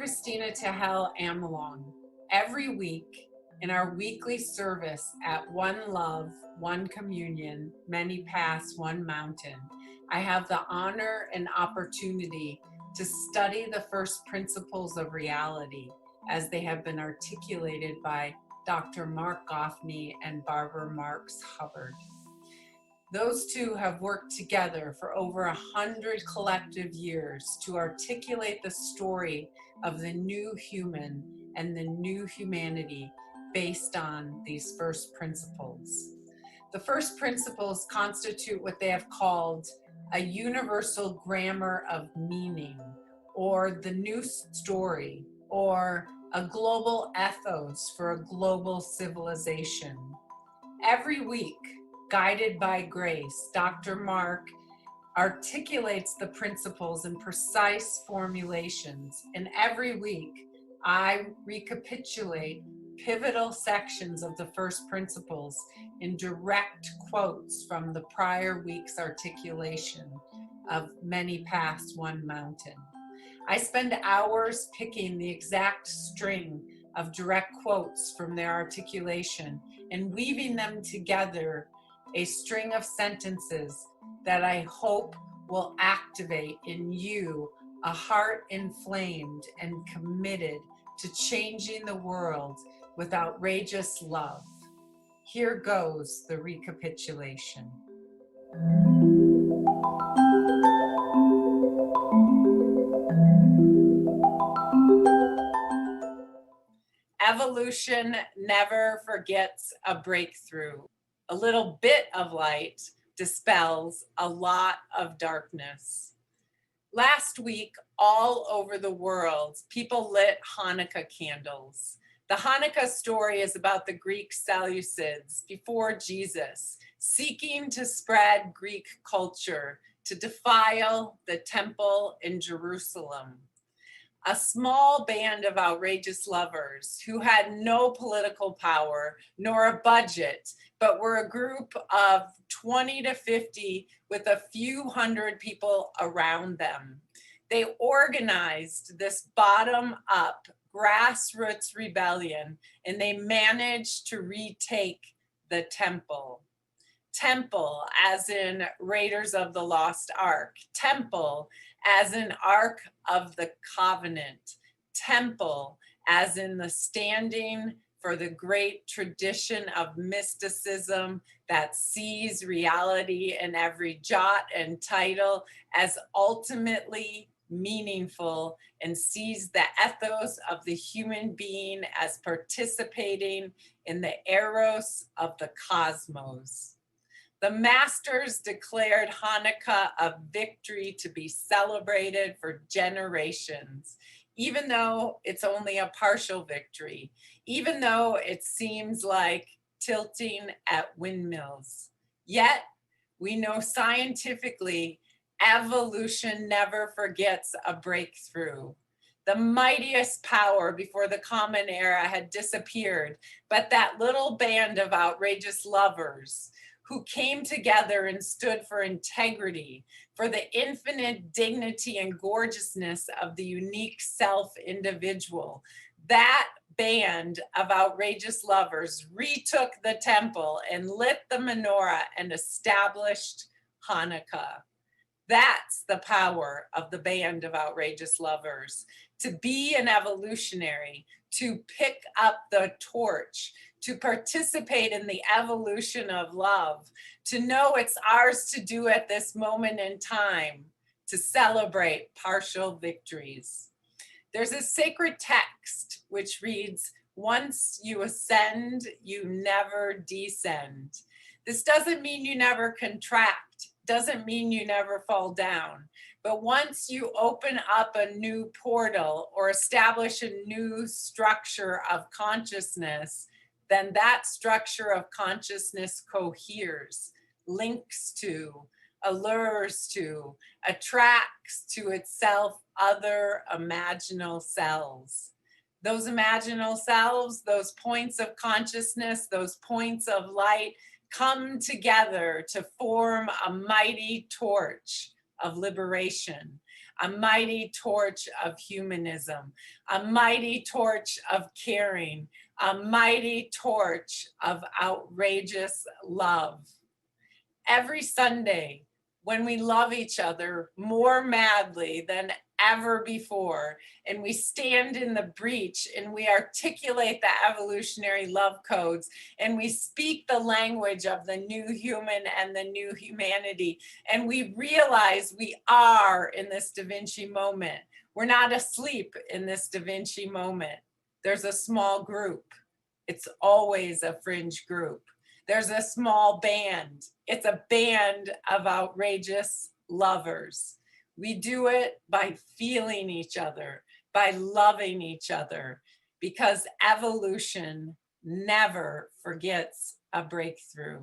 Kristina Tahel Amelong. Every week in our weekly service at One Love, One Communion, Many Paths, One Mountain, I have the honor and opportunity to study the first principles of reality as they have been articulated by Dr. Marc Gafni and Barbara Marx Hubbard. Those two have worked together for over 100 collective years to articulate the story of the new human and the new humanity based on these first principles. The first principles constitute what they have called a universal grammar of meaning, or the new story, or a global ethos for a global civilization. Every week, guided by grace, Dr. Marc articulates the principles in precise formulations, and every week I recapitulate pivotal sections of the first principles in direct quotes from the prior week's articulation of Many Paths, One Mountain. I spend hours picking the exact string of direct quotes from their articulation and weaving them together, a string of sentences that I hope will activate in you a heart inflamed and committed to changing the world with outrageous love. Here goes the recapitulation. Evolution never forgets a breakthrough. A little bit of light dispels a lot of darkness. Last week, all over the world, people lit Hanukkah candles. The Hanukkah story is about the Greek Seleucids before Jesus, seeking to spread Greek culture, to defile the temple in Jerusalem. A small band of outrageous lovers who had no political power nor a budget, but were a group of 20 to 50 with a few hundred people around them. They organized this bottom-up grassroots rebellion, and they managed to retake the temple. Temple, as in Raiders of the Lost Ark. Temple, as in Ark of the Covenant. Temple, as in the standing for the great tradition of mysticism that sees reality in every jot and title as ultimately meaningful and sees the ethos of the human being as participating in the eros of the cosmos. The masters declared Hanukkah a victory to be celebrated for generations, even though it's only a partial victory, even though it seems like tilting at windmills. Yet, we know scientifically, evolution never forgets a breakthrough. The mightiest power before the Common Era had disappeared, but that little band of outrageous lovers who came together and stood for integrity, for the infinite dignity and gorgeousness of the unique self-individual. That band of outrageous lovers retook the temple and lit the menorah and established Hanukkah. That's the power of the band of outrageous lovers. To be an evolutionary, to pick up the torch, to participate in the evolution of love, to know it's ours to do at this moment in time, to celebrate partial victories. There's a sacred text which reads, "Once you ascend, you never descend." This doesn't mean you never contract, doesn't mean you never fall down. But once you open up a new portal or establish a new structure of consciousness, then that structure of consciousness coheres, links to, allures to, attracts to itself other imaginal selves. Those imaginal selves, those points of consciousness, those points of light come together to form a mighty torch of liberation, a mighty torch of humanism, a mighty torch of caring, a mighty torch of outrageous love. Every Sunday, when we love each other more madly than ever before, and we stand in the breach and we articulate the evolutionary love codes, and we speak the language of the new human and the new humanity, and we realize we are in this Da Vinci moment. We're not asleep in this Da Vinci moment. There's a small group. It's always a fringe group. There's a small band. It's a band of outrageous lovers. We do it by feeling each other, by loving each other, because evolution never forgets a breakthrough.